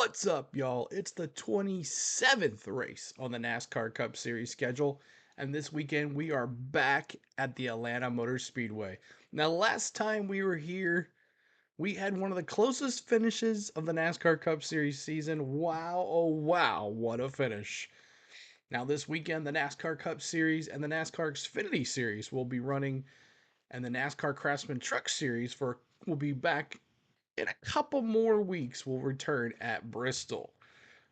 What's up, y'all? It's the 27th race on the NASCAR Cup Series schedule, and this weekend we are back at the Atlanta Motor Speedway. Now, last time we were here, we had one of the closest finishes of the NASCAR Cup Series season. Wow, oh wow, what a finish. Now, this weekend, the NASCAR Cup Series and the NASCAR Xfinity Series will be running, and the NASCAR Craftsman Truck Series will be back in a couple more weeks. Will return at Bristol.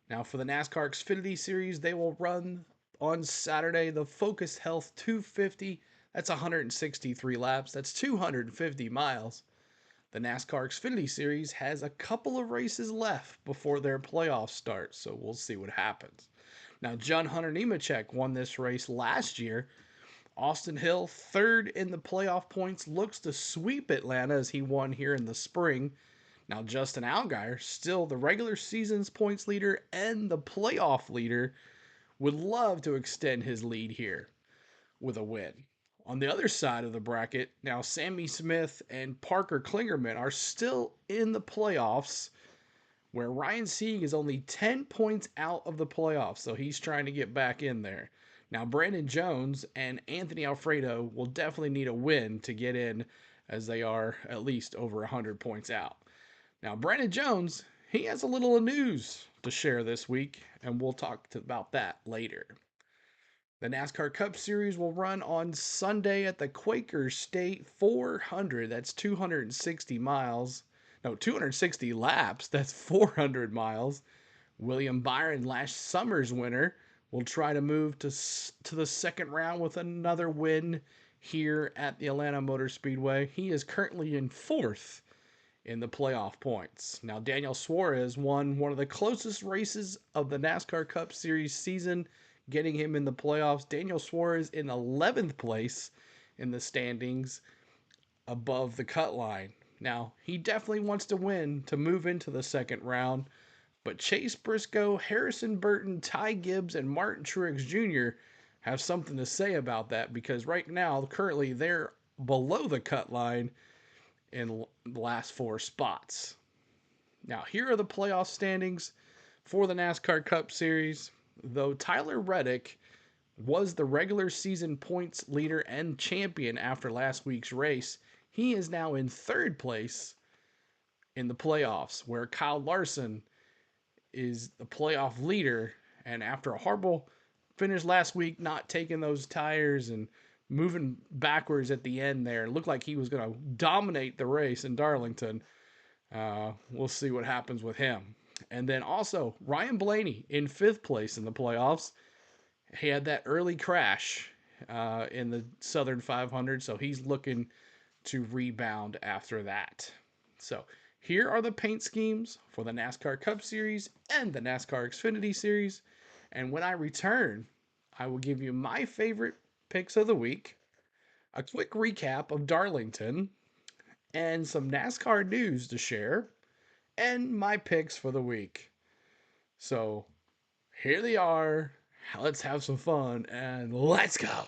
Now, for the NASCAR Xfinity Series, they will run on Saturday the Focus Health 250. That's 163 laps. That's 250 miles. The NASCAR Xfinity Series has a couple of races left before their playoffs start, so we'll see what happens. Now, John Hunter Nemechek won this race last year. Austin Hill, third in the playoff points, looks to sweep Atlanta as he won here in the spring. Now, Justin Allgaier, still the regular season's points leader and the playoff leader, would love to extend his lead here with a win. On the other side of the bracket, now Sammy Smith and Parker Klingerman are still in the playoffs, where Ryan Sieg is only 10 points out of the playoffs, so he's trying to get back in there. Now, Brandon Jones and Anthony Alfredo will definitely need a win to get in, as they are at least over 100 points out. Now, Brandon Jones, he has a little news to share this week, and we'll talk about that later. The NASCAR Cup Series will run on Sunday at the Quaker State 400. That's 260 miles. No, 260 laps. That's 400 miles. William Byron, last summer's winner, will try to move to the second round with another win here at the Atlanta Motor Speedway. He is currently in fourth in the playoff points. Now, Daniel Suarez won one of the closest races of the NASCAR Cup Series season, getting him in the playoffs. Daniel Suarez in 11th place in the standings above the cut line. Now, he definitely wants to win to move into the second round, but Chase Briscoe, Harrison Burton, Ty Gibbs, and Martin Truex Jr. have something to say about that, because right now, currently, they're below the cut line in the last four spots. Now, here are the playoff standings for the NASCAR Cup Series. Though Tyler Reddick was the regular season points leader and champion after last week's race, he is now in third place in the playoffs, where Kyle Larson is the playoff leader. And after a horrible finish last week, not taking those tires and moving backwards at the end there, it looked like he was going to dominate the race in Darlington. We'll see what happens with him. And then also, Ryan Blaney in fifth place in the playoffs. He had that early crash in the Southern 500, so he's looking to rebound after that. So here are the paint schemes for the NASCAR Cup Series and the NASCAR Xfinity Series. And when I return, I will give you my favorite picks of the week, a quick recap of Darlington, and some NASCAR news to share, and my picks for the week. So here they are. Let's have some fun, and let's go.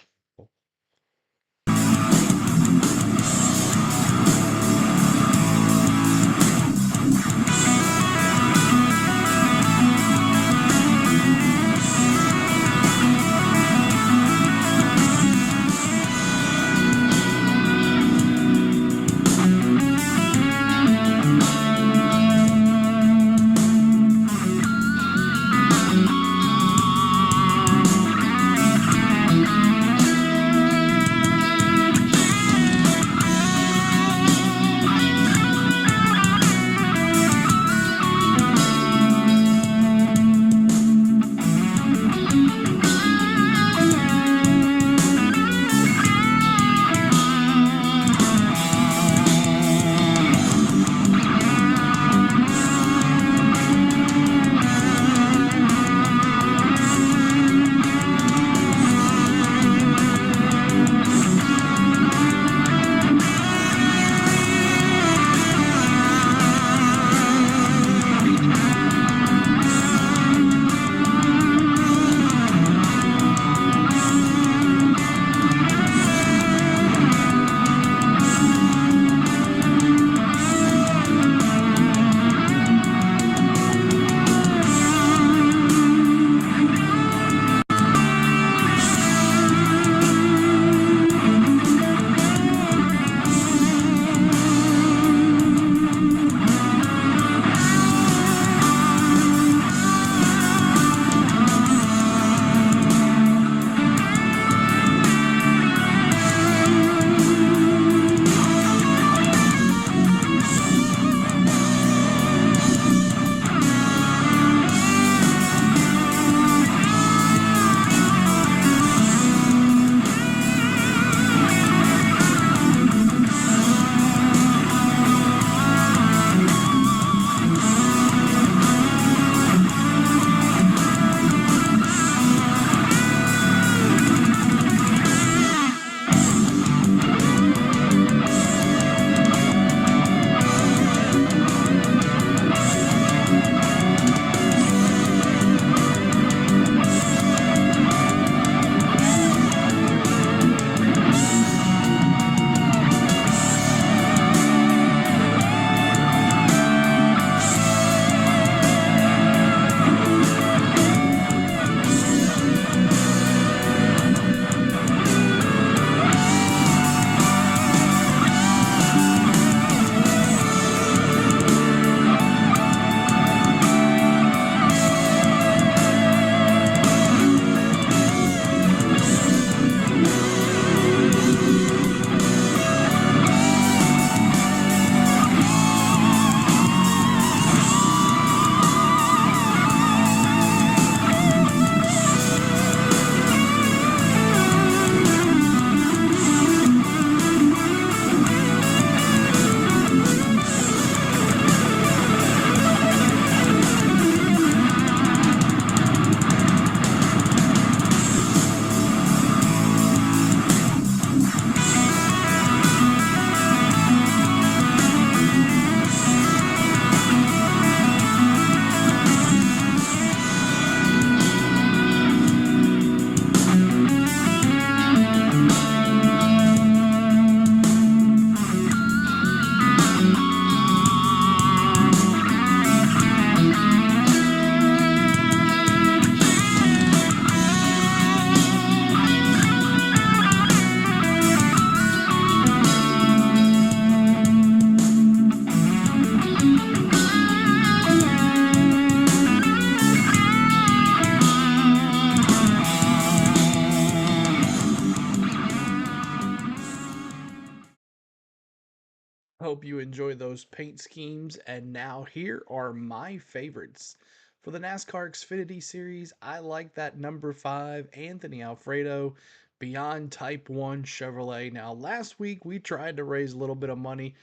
hope you enjoy those paint schemes. And now here are my favorites. For the NASCAR Xfinity Series, I like that number 5 Anthony Alfredo Beyond Type 1 Chevrolet. Now, last week we tried to raise a little bit of money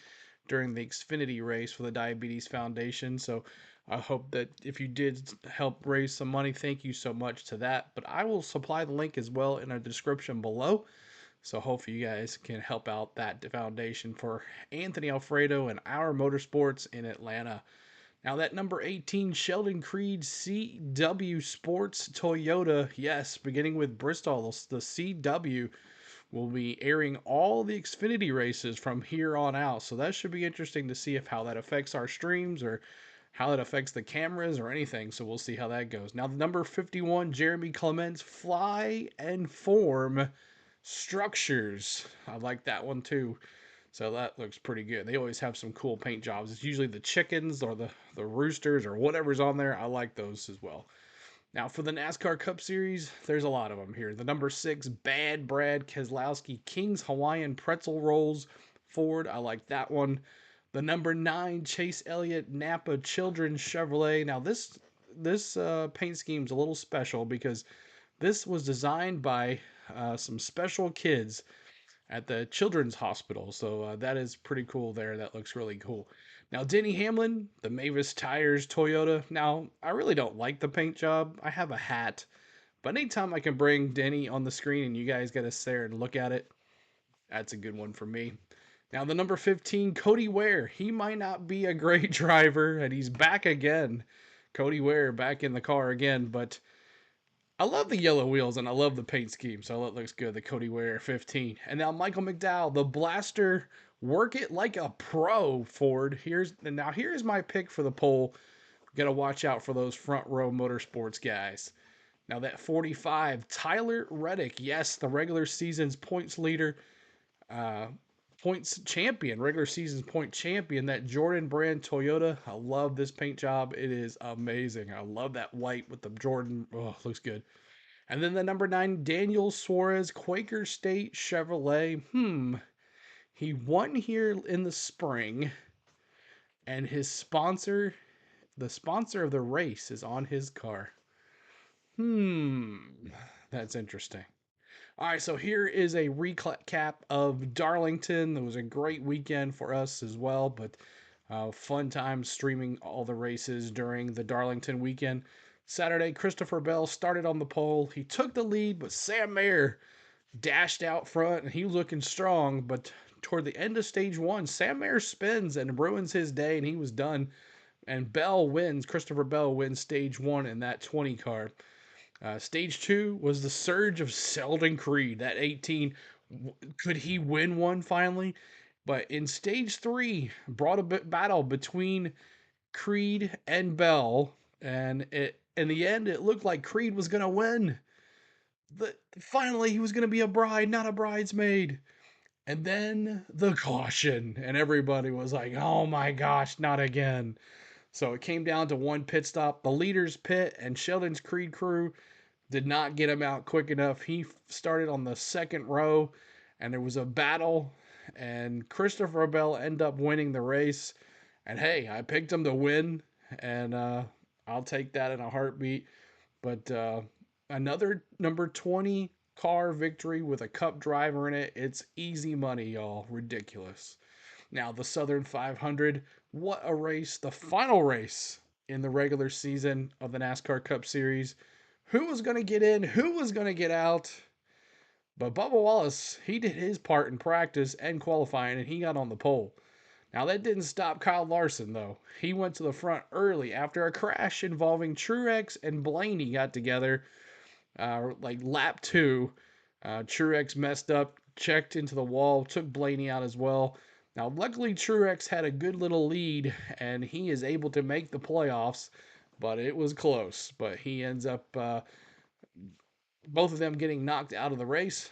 during the Xfinity race for the Diabetes Foundation. So I hope that if you did help raise some money, thank you so much to that. But I will supply the link as well in our description below. So hopefully you guys can help out that foundation for Anthony Alfredo and our motorsports in Atlanta. Now that number 18 Sheldon Creed CW Sports Toyota, yes, beginning with Bristol, the CW will be airing all the Xfinity races from here on out. So that should be interesting to see if how that affects our streams or how it affects the cameras or anything. So we'll see how that goes. Now the number 51 Jeremy Clements Fly and Form Structures. I like that one too. So that looks pretty good. They always have some cool paint jobs. It's usually the chickens or the roosters or whatever's on there. I like those as well. Now for the NASCAR Cup Series, there's a lot of them here. The number 6 Bad Brad Keselowski King's Hawaiian Pretzel Rolls Ford. I like that one. The number 9 Chase Elliott Napa Children's Chevrolet. Now this paint scheme is a little special because this was designed by some special kids at the Children's Hospital. So that is pretty cool there. That looks really cool. Now, Denny Hamlin, the Mavis Tires Toyota. Now, I really don't like the paint job. I have a hat. But anytime I can bring Denny on the screen and you guys get to sit there and look at it, that's a good one for me. Now, the number 15, Cody Ware. He might not be a great driver, and he's back again. Cody Ware back in the car again, but I love the yellow wheels and I love the paint scheme, so it looks good. The Cody Ware 15. And now Michael McDowell, the Blaster, work it like a pro Ford. Here's my pick for the poll. Gotta watch out for those front row motorsports guys. Now that 45, Tyler Reddick, yes, the regular season's points leader, points champion, regular season's point champion. That Jordan brand Toyota. I love this paint job. It is amazing. I love that white with the Jordan. Oh, looks good. And then the number 9, Daniel Suarez, Quaker State Chevrolet. He won here in the spring, and his sponsor, the sponsor of the race, is on his car. That's interesting. All right, so here is a recap of Darlington. It was a great weekend for us as well, but fun time streaming all the races during the Darlington weekend. Saturday, Christopher Bell started on the pole. He took the lead, but Sam Mayer dashed out front, and he was looking strong. But toward the end of stage 1, Sam Mayer spins and ruins his day, and he was done. And Christopher Bell wins stage 1 in that 20 car. Stage 2 was the surge of Sheldon Creed, that 18. Could he win one finally? But in stage 3, brought a battle between Creed and Bell, and in the end, it looked like Creed was going to win. Finally, he was going to be a bride, not a bridesmaid. And then the caution, and everybody was like, oh my gosh, not again. So it came down to one pit stop. The leader's pit and Sheldon's Creed crew did not get him out quick enough. He started on the second row, and there was a battle, and Christopher Bell ended up winning the race. And hey, I picked him to win, and I'll take that in a heartbeat. But another number 20 car victory with a cup driver in it. It's easy money, y'all. Ridiculous. Now, the Southern 500. What a race. The final race in the regular season of the NASCAR Cup Series. Who was going to get in? Who was going to get out? But Bubba Wallace, he did his part in practice and qualifying, and he got on the pole. Now, that didn't stop Kyle Larson, though. He went to the front early after a crash involving Truex and Blaney got together, like lap 2. Truex messed up, checked into the wall, took Blaney out as well. Now, luckily, Truex had a good little lead, and he is able to make the playoffs, but it was close. But he ends up, both of them getting knocked out of the race.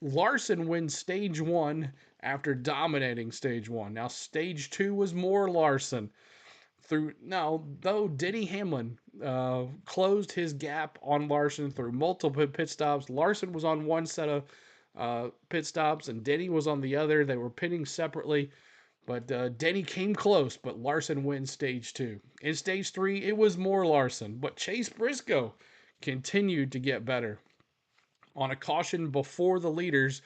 Larson wins stage 1 after dominating stage 1. Now, stage 2 was more Larson. Though Denny Hamlin closed his gap on Larson through multiple pit stops. Larson was on one set of pit stops and Denny was on the other. They were pitting separately. But Denny came close, but Larson wins stage 2. In stage 3, it was more Larson, but Chase Briscoe continued to get better. On a caution before the leaders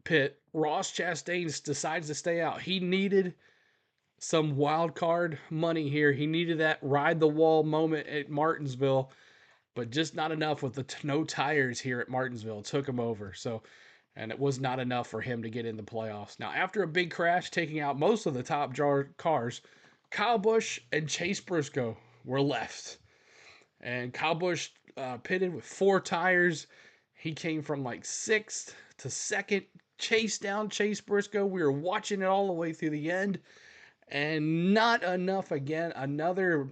pit, Ross Chastain decides to stay out. He needed some wild card money here. He needed that ride the wall moment at Martinsville, but just not enough with the no tires here at Martinsville. It took him over. And it was not enough for him to get in the playoffs. Now, after a big crash taking out most of the top cars, Kyle Busch and Chase Briscoe were left. And Kyle Busch pitted with 4 tires. He came from like 6th to 2nd, chased down Chase Briscoe. We were watching it all the way through the end. And not enough again. Another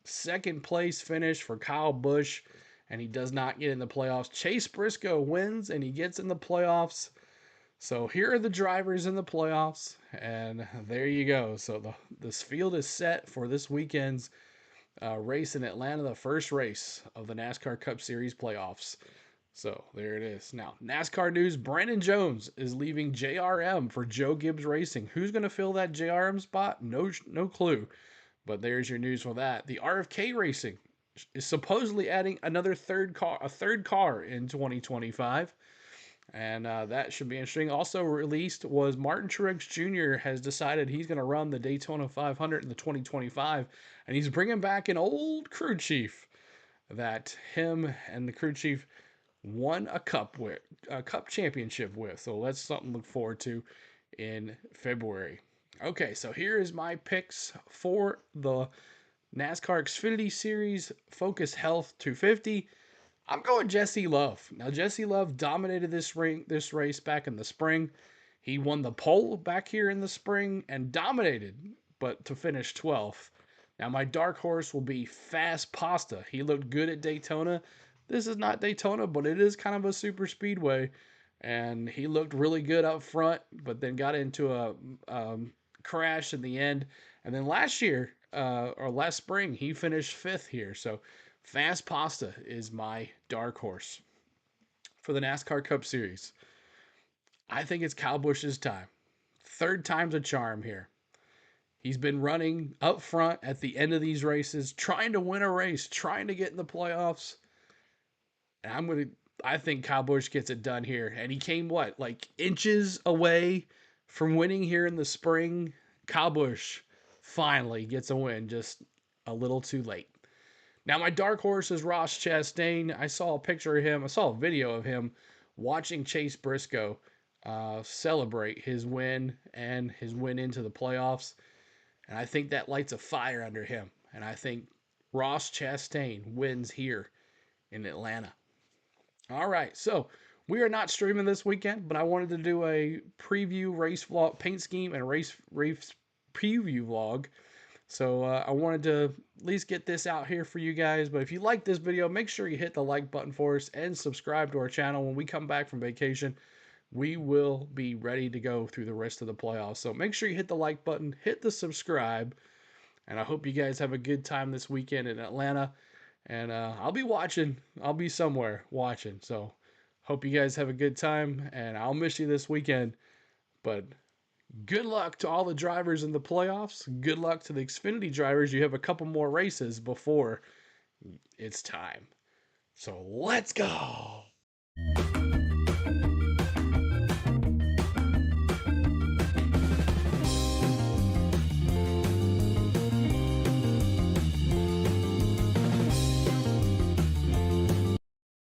2nd place finish for Kyle Busch, and he does not get in the playoffs. Chase Briscoe wins, and he gets in the playoffs. So here are the drivers in the playoffs, and there you go. So this field is set for this weekend's race in Atlanta, the first race of the NASCAR Cup Series playoffs. So there it is. Now, NASCAR news, Brandon Jones is leaving JRM for Joe Gibbs Racing. Who's going to fill that JRM spot? No clue. But there's your news for that. The RFK Racing is supposedly adding a third car in 2025. And that should be interesting. Also released was Martin Truex Jr. has decided he's going to run the Daytona 500 in the 2025. And he's bringing back an old crew chief that him and the crew chief won a cup championship with. So that's something to look forward to in February. Okay, so here is my picks for the NASCAR Xfinity Series Focus Health 250. I'm going Jesse Love. Now, Jesse Love dominated this race back in the spring. He won the pole back here in the spring and dominated, but to finish 12th. Now, my dark horse will be Fast Pasta. He looked good at Daytona. This is not Daytona, but it is kind of a super speedway. And he looked really good up front, but then got into a crash in the end. And then last spring, he finished 5th here. So Fast Pasta is my dark horse for the NASCAR Cup Series. I think it's Kyle Busch's time. 3rd time's a charm here. He's been running up front at the end of these races, trying to win a race, trying to get in the playoffs. And I think Kyle Busch gets it done here. And he came, like inches away from winning here in the spring. Kyle Busch finally gets a win, just a little too late. Now, my dark horse is Ross Chastain. I saw a video of him watching Chase Briscoe celebrate his win and his win into the playoffs. And I think that lights a fire under him. And I think Ross Chastain wins here in Atlanta. All right, so we are not streaming this weekend, but I wanted to do a preview race vlog, paint scheme, and race preview vlog. So I wanted to at least get this out here for you guys. But if you like this video, make sure you hit the like button for us and subscribe to our channel. When we come back from vacation, we will be ready to go through the rest of the playoffs. So make sure you hit the like button, hit the subscribe, and I hope you guys have a good time this weekend in Atlanta. And I'll be watching. I'll be somewhere watching. So hope you guys have a good time, and I'll miss you this weekend. But good luck to all the drivers in the playoffs. Good luck to the Xfinity drivers. You have a couple more races before it's time. So let's go.